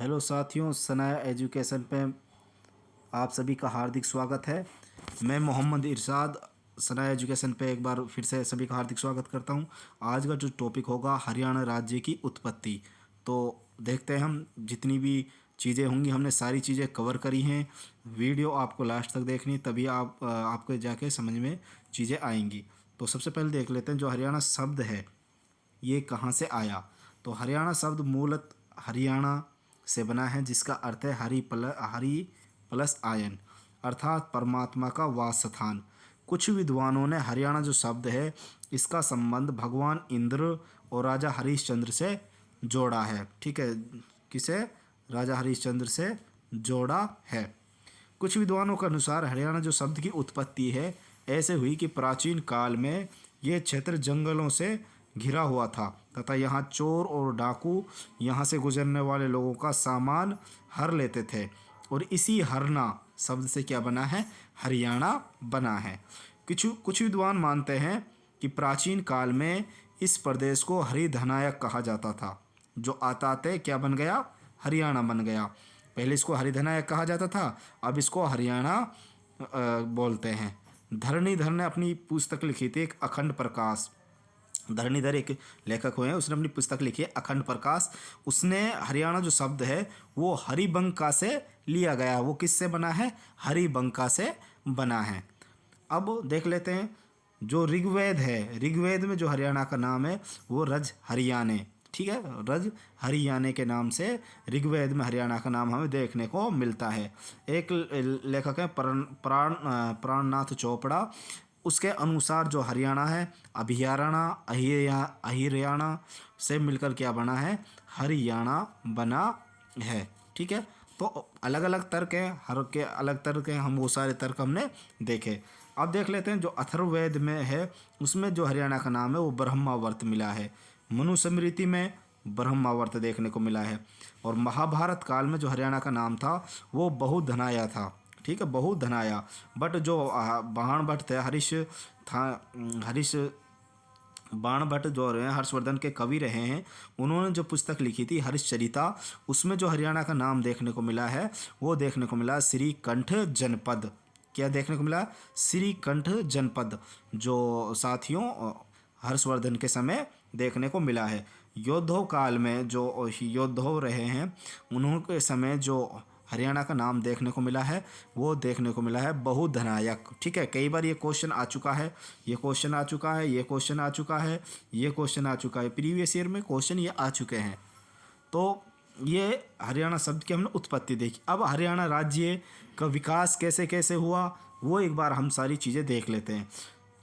Hello साथियों, Sanaya education पे आप सभी का हार्दिक स्वागत है। मैं मोहम्मद इरशाद सनाया एजुकेशन पे एक बार फिर से सभी का हार्दिक स्वागत करता हूं। आज का जो टॉपिक होगा हरियाणा राज्य की उत्पत्ति। तो देखते हैं हम जितनी भी चीज़ें होंगी, हमने सारी चीज़ें कवर करी हैं। वीडियो आपको लास्ट तक देखनी, तभी आपको जाके समझ में चीज़ें आएंगी। तो सबसे पहले देख लेते हैं जो हरियाणा शब्द है ये कहाँ से आया। तो हरियाणा शब्द मूलतः हरियाणा से बना है, जिसका अर्थ है हरि प्लस आयन, अर्थात परमात्मा का वास स्थान। कुछ विद्वानों ने हरियाणा जो शब्द है इसका संबंध भगवान इंद्र और राजा हरिश्चंद्र से जोड़ा है। ठीक है, किसे? राजा हरिश्चंद्र से जोड़ा है। कुछ विद्वानों के अनुसार हरियाणा जो शब्द की उत्पत्ति है ऐसे हुई कि प्राचीन काल में ये क्षेत्र जंगलों से घिरा हुआ था तथा यहाँ चोर और डाकू यहाँ से गुजरने वाले लोगों का सामान हर लेते थे, और इसी हरना शब्द से क्या बना है? हरियाणा बना है। कुछ विद्वान मानते हैं कि प्राचीन काल में इस प्रदेश को हरिधनायक कहा जाता था, जो आते क्या बन गया? हरियाणा बन गया। पहले इसको हरिधनायक कहा जाता था, अब इसको हरियाणा बोलते हैं। धरणीधर ने अपनी पुस्तक लिखी थी एक अखंड प्रकाश। धरणीधर एक लेखक हुए हैं, उसने अपनी पुस्तक लिखी है अखंड प्रकाश। उसने हरियाणा जो शब्द है वो हरिबंका से लिया गया। वो किससे बना है? हरिबंका से बना है। अब देख लेते हैं जो ऋग्वेद है, ऋग्वेद में जो हरियाणा का नाम है वो रज हरियाणे। ठीक है, रज हरियाणे के नाम से ऋग्वेद में हरियाणा का नाम हमें देखने को मिलता है। एक लेखक है प्राणनाथ चोपड़ा। उसके अनुसार जो हरियाणा है अहिरयाणा से मिलकर क्या बना है? हरियाणा बना है। ठीक है, तो अलग अलग तर्क हैं, हर के अलग तर्क हैं, हम वो सारे तर्क हमने देखे। अब देख लेते हैं जो अथर्ववेद में है उसमें जो हरियाणा का नाम है वो ब्रह्मावर्त मिला है। मनुस्मृति में ब्रह्मावर्त देखने को मिला है, और महाभारत काल में जो हरियाणा का नाम था वो बहुधनाया था। ठीक है, बहुधनाया। बट जो बाण भट्ट थे, हरीश बाण भट्ट जो रहे हैं हर्षवर्धन के कवि रहे हैं, उन्होंने जो पुस्तक लिखी थी हरिश्चरिता, उसमें जो हरियाणा का नाम देखने को मिला है वो देखने को मिला श्रीकंठ जनपद। क्या देखने को मिला? श्रीकंठ जनपद, जो साथियों हर्षवर्धन के समय देखने को मिला है। योद्धव काल में जो योद्धव रहे हैं उन्होंने समय जो हरियाणा का नाम देखने को मिला है वो देखने को मिला है बहुधनायक। ठीक है, कई बार ये क्वेश्चन आ चुका है, ये क्वेश्चन आ चुका है, ये क्वेश्चन आ चुका है, ये क्वेश्चन आ चुका है, प्रीवियस ईयर में क्वेश्चन ये आ चुके हैं। तो ये हरियाणा शब्द की हमने उत्पत्ति देखी। अब हरियाणा राज्य का विकास कैसे कैसे हुआ वो एक बार हम सारी चीज़ें देख लेते हैं।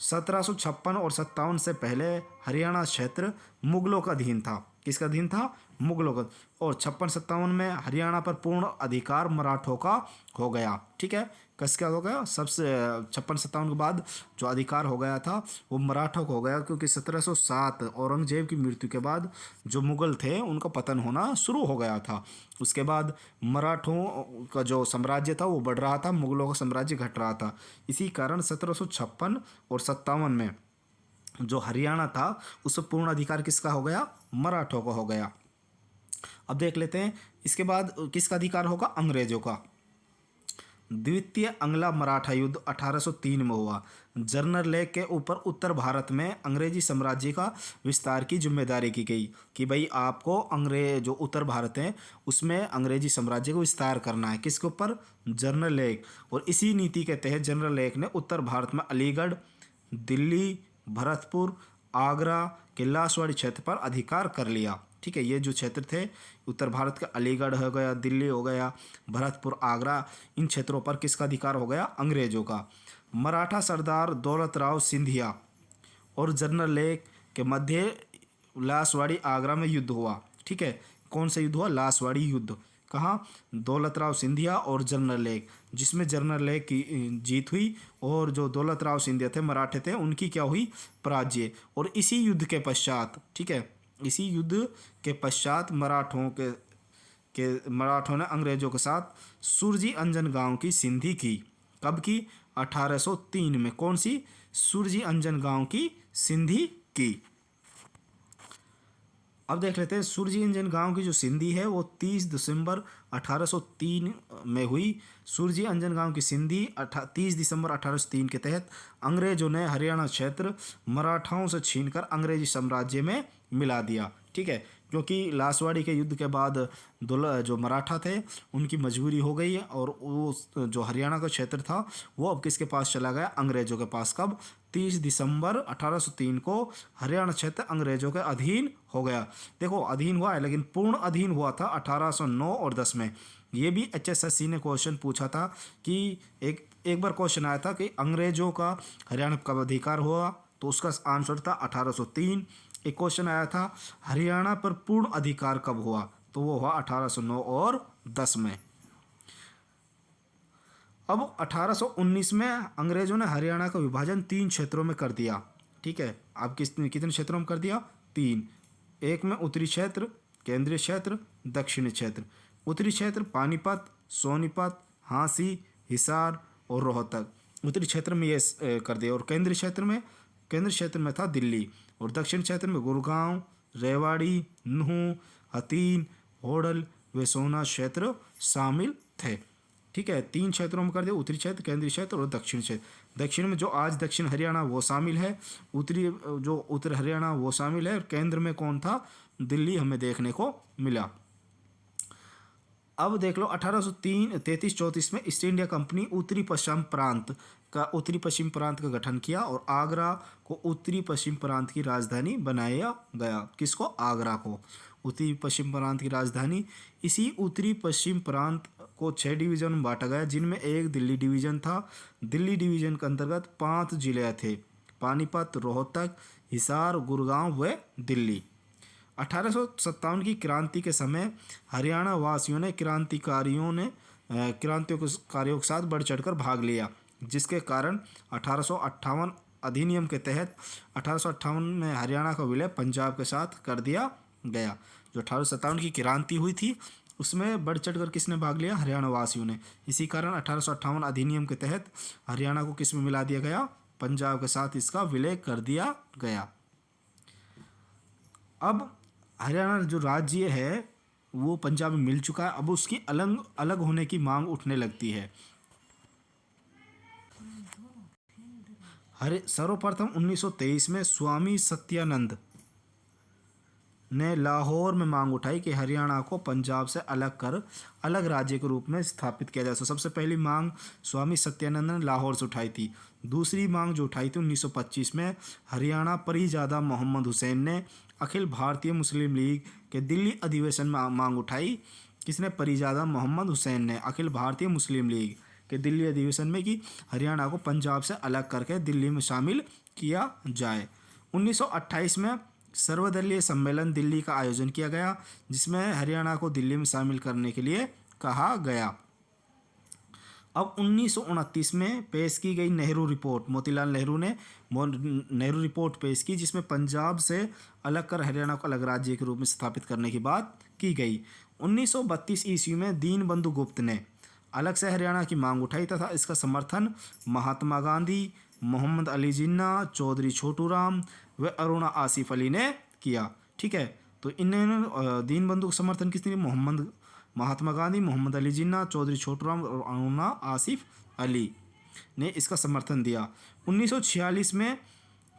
1756 और 57 से पहले हरियाणा क्षेत्र मुगलों का अधीन था। किसका अधीन था? मुगलों का। और 56-57 में हरियाणा पर पूर्ण अधिकार मराठों का हो गया। ठीक है, किसका हो गया? सबसे 56-57 के बाद जो अधिकार हो गया था वो मराठों को हो गया, क्योंकि 1707 औरंगजेब की मृत्यु के बाद जो मुगल थे उनका पतन होना शुरू हो गया था। उसके बाद मराठों का जो साम्राज्य था वो बढ़ रहा था, मुगलों का साम्राज्य घट रहा था। इसी कारण 1756 और 57 में जो हरियाणा था उस पर पूर्ण अधिकार किसका हो गया? मराठों का हो गया। अब देख लेते हैं इसके बाद किसका अधिकार होगा? अंग्रेजों का। द्वितीय अंग्ला मराठा युद्ध 1803 में हुआ। जनरल लेक के ऊपर उत्तर भारत में अंग्रेजी साम्राज्य का विस्तार की जिम्मेदारी की गई कि भाई आपको अंग्रेज जो उत्तर भारत है उसमें अंग्रेजी साम्राज्य को विस्तार करना है। किसके ऊपर? General lake. और इसी नीति के तहत जनरल लेक ने उत्तर भारत में अलीगढ़, दिल्ली, भरतपुर, आगरा के लासवाड़ी क्षेत्र पर अधिकार कर लिया। ठीक है, ये जो क्षेत्र थे उत्तर भारत का, अलीगढ़ हो गया, दिल्ली हो गया, भरतपुर, आगरा, इन क्षेत्रों पर किसका अधिकार हो गया? अंग्रेजों का। मराठा सरदार दौलत राव सिंधिया और जनरल लेक के मध्य लासवाड़ी आगरा में युद्ध हुआ। ठीक है, कौन सा युद्ध हुआ? लासवाड़ी युद्ध। कहाँ? दौलत राव सिंधिया और जनरल लेक, जिसमें जनरल लेक की जीत हुई और जो दौलत राव सिंधिया थे मराठे थे उनकी क्या हुई? पराजय। और इसी युद्ध के पश्चात, ठीक है, इसी युद्ध के पश्चात मराठों ने अंग्रेजों के साथ सुरजी अंजन गांव की संधि की। कब की? 1803 में। कौन सी? सुरजी अंजन गांव की संधि की। अब देख लेते हैं सूरजींजन गांव की जो संधि है वो 30 दिसंबर 1803 में हुई। सूरजींजन गांव की संधि 30 दिसंबर 1803 के तहत अंग्रेजों ने हरियाणा क्षेत्र मराठाओं से छीनकर अंग्रेजी साम्राज्य में मिला दिया। ठीक है, क्योंकि लासवाड़ी के युद्ध के बाद जो मराठा थे उनकी मजबूरी हो गई है और वो जो हरियाणा का क्षेत्र था वो अब किसके पास चला गया, अंग्रेजों के पास। कब? 30 दिसंबर 1803 को हरियाणा क्षेत्र अंग्रेजों के अधीन हो गया। देखो अधीन हुआ है लेकिन पूर्ण अधीन हुआ था 1809 और 10 में। ये भी HSSC ने क्वेश्चन पूछा था कि एक बार क्वेश्चन आया था कि अंग्रेजों का हरियाणा कब अधिकार हुआ, तो उसका आंसर था 1803। एक क्वेश्चन आया था हरियाणा पर पूर्ण अधिकार कब हुआ, तो वो हुआ 1809 और 10 में। अब 1819 में अंग्रेजों ने हरियाणा का विभाजन 3 क्षेत्रों में कर दिया। ठीक है, अब कितने क्षेत्रों में कर दिया? 3। एक में उत्तरी क्षेत्र, केंद्रीय क्षेत्र, दक्षिणी क्षेत्र। उत्तरी क्षेत्र पानीपत, सोनीपत, झांसी, हिसार और रोहतक। उत्तरी क्षेत्र में ये कर दिया। और केंद्रीय क्षेत्र में था दिल्ली। और दक्षिण क्षेत्र में गुड़गांव, रेवाड़ी, नूंह, हथीन, होडल व सोना क्षेत्र शामिल थे। ठीक है, 3 क्षेत्रों में कर दिया, उत्तरी क्षेत्र, केंद्रीय क्षेत्र और दक्षिण क्षेत्र। दक्षिण में जो आज दक्षिण हरियाणा वो शामिल है, उत्तर हरियाणा वो शामिल है, और केंद्र में कौन था? दिल्ली हमें देखने को मिला। अब देख लो 1833-34 में ईस्ट इंडिया कंपनी उत्तरी पश्चिम प्रांत का गठन किया और आगरा को उत्तरी पश्चिम प्रांत की राजधानी बनाया गया। किसको? आगरा को उत्तरी पश्चिम प्रांत की राजधानी। इसी उत्तरी पश्चिम प्रांत को 6 डिवीजन में बांटा गया, जिनमें एक दिल्ली डिवीजन था। दिल्ली डिवीजन के अंतर्गत 5 जिले थे: पानीपत, रोहतक, हिसार, गुड़गांव व दिल्ली। 1857 की क्रांति के समय हरियाणा वासियों ने क्रांतिकारियों के साथ बढ़ चढ़कर भाग लिया, जिसके कारण 1858 अधिनियम के तहत 1858 में हरियाणा का विलय पंजाब के साथ कर दिया गया। जो 1857 की क्रांति हुई थी उसमें बढ़ चढ़कर किसने भाग लिया? हरियाणा वासियों ने। इसी कारण 1858 अधिनियम के तहत हरियाणा को किस में मिला दिया गया? पंजाब के साथ इसका विलय कर दिया गया। अब हरियाणा जो राज्य है वो पंजाब में मिल चुका है, अब उसकी अलग अलग होने की मांग उठने लगती है। सर्वप्रथम 1923 में स्वामी सत्यानंद ने लाहौर में मांग उठाई कि हरियाणा को पंजाब से अलग राज्य के रूप में स्थापित किया जाए। तो सबसे पहली मांग स्वामी सत्यानंद ने लाहौर से उठाई थी। दूसरी मांग जो उठाई थी 1925 में हरियाणा परिजादा मोहम्मद हुसैन ने अखिल भारतीय मुस्लिम लीग के दिल्ली अधिवेशन में मांग उठाई। किसने? परिजादा मोहम्मद हुसैन ने अखिल भारतीय मुस्लिम लीग के दिल्ली अधिवेशन में कि हरियाणा को पंजाब से अलग करके दिल्ली में शामिल किया जाए। 1928 में सर्वदलीय सम्मेलन दिल्ली का आयोजन किया गया, जिसमें हरियाणा को दिल्ली में शामिल करने के लिए कहा गया। अब 1929 में पेश की गई नेहरू रिपोर्ट, मोतीलाल नेहरू ने नेहरू रिपोर्ट पेश की, जिसमें पंजाब से अलग कर हरियाणा को अलग राज्य के रूप में स्थापित करने की बात की गई। 1932 ईस्वी में दीनबंधु गुप्त ने अलग से हरियाणा की मांग उठाई तथा इसका समर्थन महात्मा गांधी, मोहम्मद अली जिन्ना, चौधरी छोटूराम व अरुणा आसिफ अली ने किया। ठीक है, तो इन्होंने दीनबंधु का समर्थन किसने? महात्मा गांधी, मोहम्मद अली जिन्ना, चौधरी छोटूराम और अरुणा आसिफ अली ने इसका समर्थन दिया। 1946 में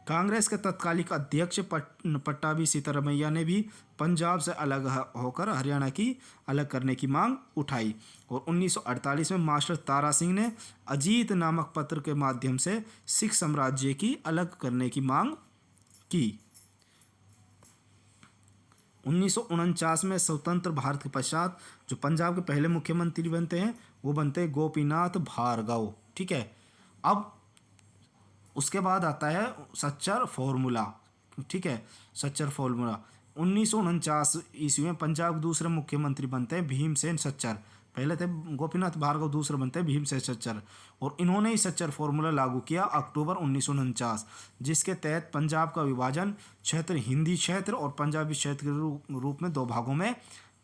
कांग्रेस के तत्कालिक अध्यक्ष पट्टाभी सीतारमैया ने भी पंजाब से अलग होकर हरियाणा की अलग करने की मांग उठाई। और 1948 में मास्टर तारा सिंह ने अजीत नामक पत्र के माध्यम से सिख साम्राज्य की अलग करने की मांग की। 1949 में स्वतंत्र भारत के पश्चात जो पंजाब के पहले मुख्यमंत्री बनते हैं वो बनते हैं गोपीनाथ भार्गव। ठीक है, अब उसके बाद आता है सच्चर फॉर्मूला। ठीक है, सच्चर फॉर्मूला 1949 ईस्वी में पंजाब के दूसरे मुख्यमंत्री बनते हैं भीमसेन सच्चर। पहले थे गोपीनाथ भार्गव, दूसरे बनते हैं भीमसेन सच्चर। और इन्होंने ही सच्चर फॉर्मूला लागू किया अक्टूबर 1949, जिसके तहत पंजाब का विभाजन क्षेत्र हिंदी क्षेत्र और पंजाबी क्षेत्र के रूप में 2 भागों में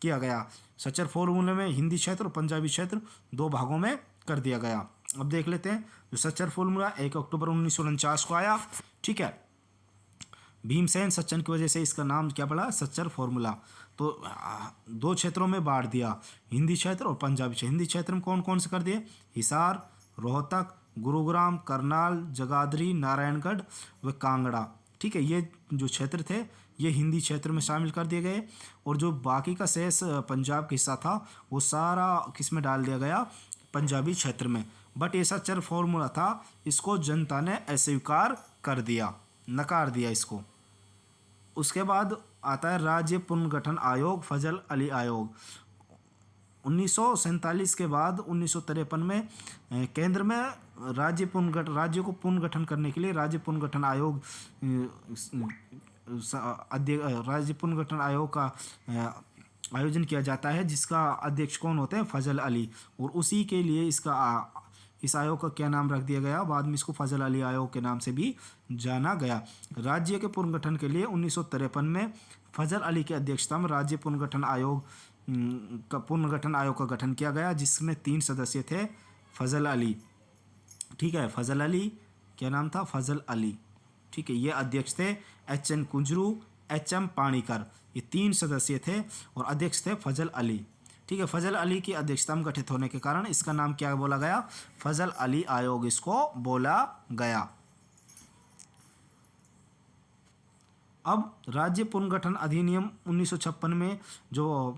किया गया। सच्चर फॉर्मूले में हिंदी क्षेत्र और पंजाबी क्षेत्र 2 भागों में कर दिया गया। अब देख लेते हैं जो सच्चर फॉर्मूला 1 अक्टूबर 1949 को आया। ठीक है, भीमसेन सच्चर की वजह से इसका नाम क्या पड़ा, सच्चर फॉर्मूला। तो दो क्षेत्रों में बांट दिया, हिंदी क्षेत्र और पंजाबी क्षेत्र। हिंदी क्षेत्र में कौन कौन से कर दिए, हिसार, रोहतक, गुरुग्राम, करनाल, जगाधरी, नारायणगढ़ व कांगड़ा। ठीक है, ये जो क्षेत्र थे ये हिंदी क्षेत्र में शामिल कर दिए गए। और जो बाकी का शेष पंजाब का हिस्सा था वो सारा किस में डाल दिया गया, पंजाबी क्षेत्र में। बट ये सच्चर फॉर्मूला था, इसको जनता ने अस्वीकार कर दिया, नकार दिया इसको। उसके बाद आता है राज्य पुनर्गठन आयोग, फजल अली आयोग। 1947 के बाद 1953 में केंद्र में राज्य को पुनर्गठन करने के लिए राज्य पुनर्गठन आयोग राज्य पुनर्गठन आयोग का आयोजन किया जाता है, जिसका अध्यक्ष कौन होते हैं, फजल अली। और उसी के लिए इस आयोग का क्या नाम रख दिया गया, बाद में इसको फजल अली आयोग के नाम से भी जाना गया। राज्य के पुनर्गठन के लिए 1953 में फजल अली की अध्यक्षता में राज्य पुनर्गठन आयोग का गठन किया गया, जिसमें 3 सदस्य थे। फजल अली, ठीक है, फजल अली क्या नाम था, फजल अली। ठीक है, ये अध्यक्ष थे। HN कुंजरू, HM पाणिकर, ये 3 सदस्य थे और अध्यक्ष थे फजल अली। ठीक है, फजल अली की अध्यक्षता में गठित होने के कारण इसका नाम क्या बोला गया, फजल अली आयोग इसको बोला गया। अब राज्य पुनर्गठन अधिनियम 1956 में जो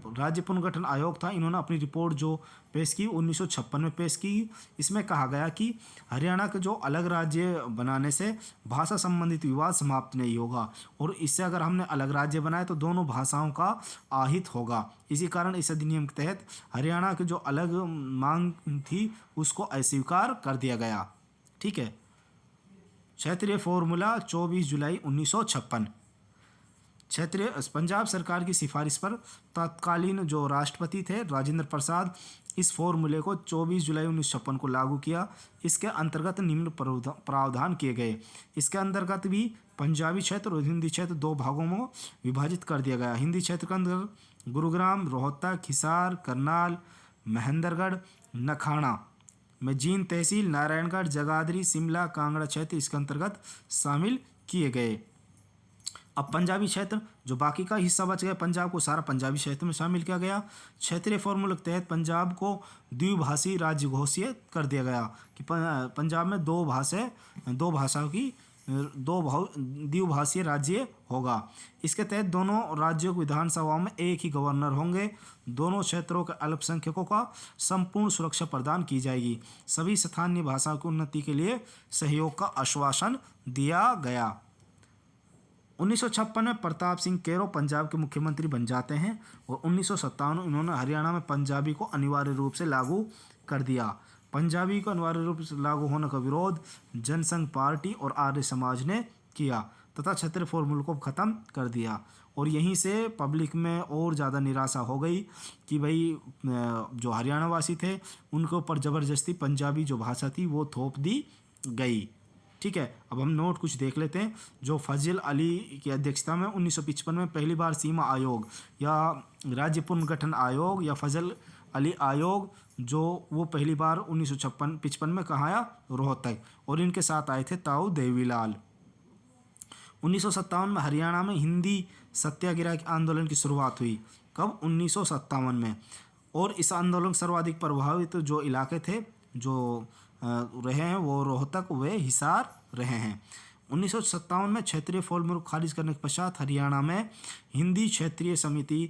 राज्य पुनर्गठन आयोग था, इन्होंने अपनी रिपोर्ट जो पेश की 1956 में पेश की। इसमें कहा गया कि हरियाणा के जो अलग राज्य बनाने से भाषा संबंधित विवाद समाप्त नहीं होगा, और इससे अगर हमने अलग राज्य बनाए तो दोनों भाषाओं का आहित होगा। इसी कारण इस अधिनियम के तहत हरियाणा की जो अलग मांग थी उसको अस्वीकार कर दिया गया। ठीक है, क्षेत्रीय फॉर्मूला 24 जुलाई 1956। क्षेत्रीय पंजाब सरकार की सिफारिश पर तत्कालीन जो राष्ट्रपति थे राजेंद्र प्रसाद, इस फॉर्मूले को 24 जुलाई 1956 को लागू किया। इसके अंतर्गत निम्न प्रावधान किए गए। इसके अंतर्गत भी पंजाबी क्षेत्र और हिंदी क्षेत्र 2 भागों में विभाजित कर दिया गया। हिंदी क्षेत्र के अंदर गुरुग्राम, रोहतक, हिसार, करनाल, महेंद्रगढ़, नखाड़ा में जींद तहसील, नारायणगढ़, जगाधरी, शिमला, कांगड़ा क्षेत्र इसके अंतर्गत शामिल किए गए। अब पंजाबी क्षेत्र, जो बाकी का हिस्सा बच गया पंजाब को, सारा पंजाबी क्षेत्र में शामिल किया गया। क्षेत्रीय फॉर्मूले के तहत पंजाब को द्विभाषी राज्य घोषित कर दिया गया कि पंजाब में द्विभाषीय राज्य होगा। इसके तहत दोनों राज्यों की विधानसभाओं में एक ही गवर्नर होंगे। दोनों क्षेत्रों के अल्पसंख्यकों का संपूर्ण सुरक्षा प्रदान की जाएगी। सभी स्थानीय भाषाओं की उन्नति के लिए सहयोग का आश्वासन दिया गया। 1956 में प्रताप सिंह केरो पंजाब के मुख्यमंत्री बन जाते हैं और 1957 इन्होंने हरियाणा में पंजाबी को अनिवार्य रूप से लागू कर दिया। पंजाबी को अनिवार्य रूप से लागू होने का विरोध जनसंघ पार्टी और आर्य समाज ने किया तथा क्षेत्रीय फॉर्मूले को ख़त्म कर दिया। और यहीं से पब्लिक में और ज़्यादा निराशा हो गई कि भाई जो हरियाणा वासी थे उनके ऊपर ज़बरदस्ती पंजाबी जो भाषा थी वो थोप दी गई। ठीक है, अब हम नोट कुछ देख लेते हैं। जो फजल अली की अध्यक्षता में 1955 में पहली बार सीमा आयोग या राज्य पुनर्गठन आयोग या फजल अली आयोग जो वो पहली बार 1955 में कहाँ आया, रोहतक, और इनके साथ आए थे ताऊ देवीलाल। 1957 में हरियाणा में हिंदी सत्याग्रह के आंदोलन की शुरुआत हुई। कब, 1957 में। और इस आंदोलन सर्वाधिक प्रभावित जो इलाके थे जो रहे हैं वो रोहतक व हिसार रहे हैं। 1957 में क्षेत्रीय फॉर्मूले को खारिज करने के पश्चात हरियाणा में हिंदी क्षेत्रीय समिति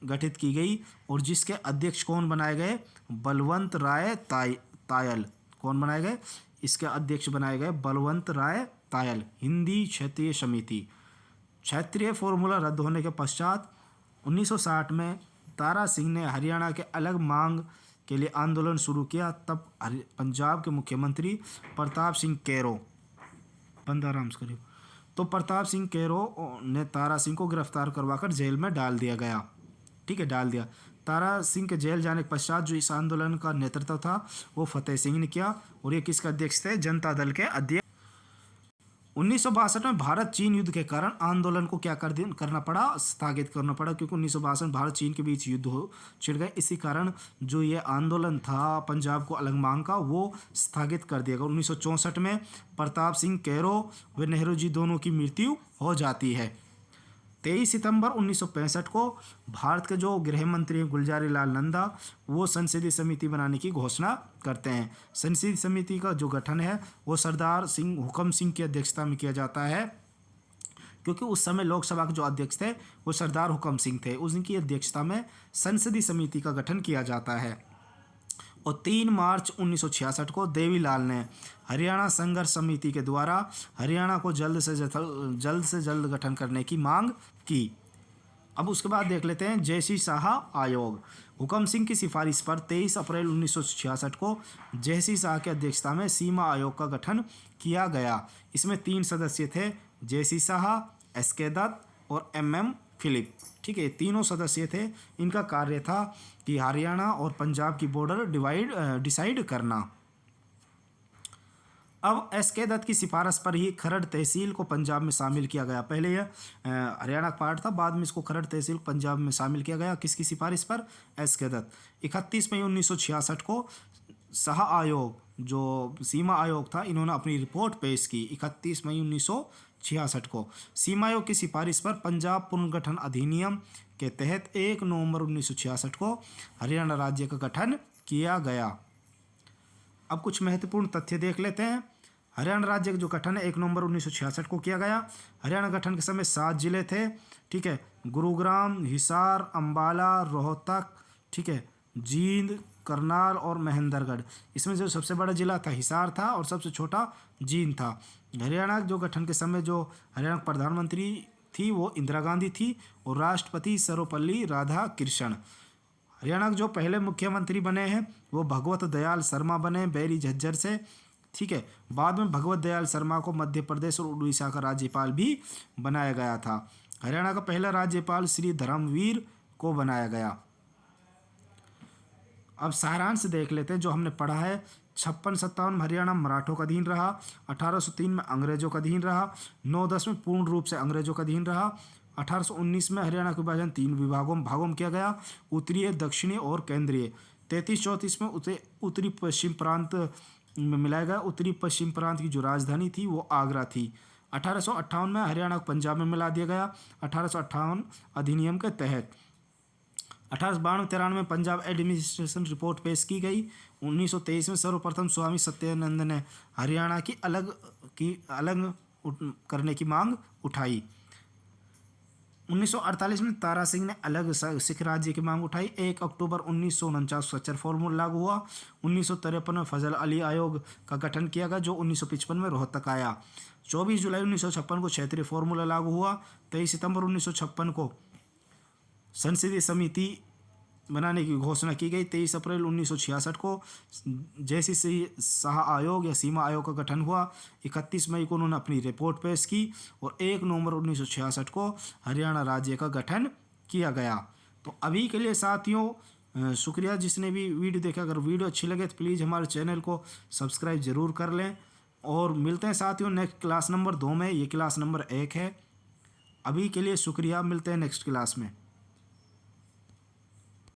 गठित की गई और जिसके अध्यक्ष कौन बनाए गए, बलवंत राय तायल। कौन बनाए गए, इसके अध्यक्ष बनाए गए बलवंत राय तायल। हिंदी क्षेत्रीय समिति। क्षेत्रीय फॉर्मूला रद्द होने के पश्चात 1960 में तारा सिंह ने हरियाणा के अलग मांग के लिए आंदोलन शुरू किया। तब पंजाब के मुख्यमंत्री प्रताप सिंह केरो, बंदाराम से करियो, तो प्रताप सिंह केरो ने तारा सिंह को गिरफ्तार करवाकर जेल में डाल दिया गया। ठीक है, डाल दिया। तारा सिंह के जेल जाने के पश्चात जो इस आंदोलन का नेतृत्व था वो फतेह सिंह ने किया और ये किसका अध्यक्ष थे, जनता दल के अध्यक्ष। 1962 में भारत चीन युद्ध के कारण आंदोलन को क्या करना पड़ा, स्थगित करना पड़ा, क्योंकि 1962 भारत चीन के बीच युद्ध छिड़ गए। इसी कारण जो ये आंदोलन था पंजाब को अलग मांग का, वो स्थगित कर दिया गया। 1964 में प्रताप सिंह कैरो व नेहरू जी दोनों की मृत्यु हो जाती है। 23 सितंबर 1965 को भारत के जो गृह मंत्री हैं गुलजारी लाल नंदा, वो संसदीय समिति बनाने की घोषणा करते हैं। संसदीय समिति का जो गठन है वो सरदार सिंह हुकम सिंह की अध्यक्षता में किया जाता है, क्योंकि उस समय लोकसभा के जो अध्यक्ष थे वो सरदार हुकम सिंह थे। उनकी अध्यक्षता में संसदीय समिति का गठन किया जाता है। और 3 मार्च 1966 को देवीलाल ने हरियाणा संघर्ष समिति के द्वारा हरियाणा को जल्द से जल्द गठन करने की मांग की। अब उसके बाद देख लेते हैं जयसी शाह आयोग। हुकम सिंह की सिफारिश पर 23 अप्रैल 1966 को जयसी शाह की अध्यक्षता में सीमा आयोग का गठन किया गया। इसमें 3 सदस्य थे, जयसी शाह, SK दत्त और MM फिलिप। ठीक है, तीनों सदस्य थे। इनका कार्य था कि हरियाणा और पंजाब की बॉर्डर डिसाइड करना। अब SK दत्त की सिफारिश पर ही खरड़ तहसील को पंजाब में शामिल किया गया। पहले यह हरियाणा का पार्ट था, बाद में इसको खरड़ तहसील पंजाब में शामिल किया गया। किसकी सिफारिश पर? SK दत्त। 31 मई 1966 को शाह आयोग, जो सीमा आयोग था, इन्होंने अपनी रिपोर्ट पेश की। 31 मई 1966 को सीमा आयोग की सिफारिश पर पंजाब पुनर्गठन अधिनियम के तहत 1 नवंबर 1966 को हरियाणा राज्य का गठन किया गया। अब कुछ महत्वपूर्ण तथ्य देख लेते हैं। हरियाणा राज्य का जो गठन है 1 नवंबर 1966 को किया गया। हरियाणा गठन के समय 7 जिले थे। ठीक है, गुरुग्राम, हिसार, अंबाला, रोहतक, ठीक है, जींद, करनाल और महेंद्रगढ़। इसमें जो सबसे बड़ा जिला था हिसार था और सबसे छोटा जींद था। हरियाणा जो गठन के समय जो हरियाणा प्रधानमंत्री थी वो इंदिरा गांधी थी और राष्ट्रपति सर्वपल्ली राधाकृष्णन। हरियाणा के जो पहले मुख्यमंत्री बने हैं वो भगवत दयाल शर्मा बने बैरी झज्जर से। ठीक है, बाद में भगवत दयाल शर्मा को मध्य प्रदेश और उड़ीसा का राज्यपाल भी बनाया गया था। हरियाणा का पहला राज्यपाल श्री धर्मवीर को बनाया गया। अब सारांश देख लेते हैं जो हमने पढ़ा है। 56-57 में हरियाणा मराठों का अधीन रहा। 1803 में अंग्रेजों का अधीन रहा। 9-10 में पूर्ण रूप से अंग्रेजों का अधीन रहा। 1819 में हरियाणा का विभाजन 3 भागों में किया गया, उत्तरीय, दक्षिणी और केंद्रीय। 33-34 में उत्तरी पश्चिम प्रांत में मिलाया गया। उत्तरी पश्चिम प्रांत की जो राजधानी थी वो आगरा थी। 1858 में हरियाणा को पंजाब में मिला दिया गया 1858 अधिनियम के तहत। 1892-93 में पंजाब एडमिनिस्ट्रेशन रिपोर्ट पेश की गई। 1923 में सर्वप्रथम स्वामी सत्यानंद ने हरियाणा की अलग करने की मांग उठाई। 1948 में तारा सिंह ने अलग सिख राज्य की मांग उठाई। 1 अक्टूबर 1949 सच्चर फॉर्मूला लागू हुआ। 1953 में फजल अली आयोग का गठन किया गया जो 1955 में रोहतक आया। 24 जुलाई 1956 को क्षेत्रीय फॉर्मूला लागू हुआ। 23 सितंबर 1956 को संसदीय समिति बनाने की घोषणा की गई। 23 अप्रैल 1966 को जयसी शाह आयोग या सीमा आयोग का गठन हुआ। 31 मई को उन्होंने अपनी रिपोर्ट पेश की और 1 नवंबर 1966 को हरियाणा राज्य का गठन किया गया। तो अभी के लिए साथियों शुक्रिया जिसने भी वीडियो देखा। अगर वीडियो अच्छी लगे तो प्लीज़ हमारे चैनल को सब्सक्राइब ज़रूर कर लें और मिलते हैं साथियों नेक्स्ट क्लास नंबर 2 में। ये क्लास नंबर 1 है। अभी के लिए शुक्रिया, मिलते हैं नेक्स्ट क्लास में।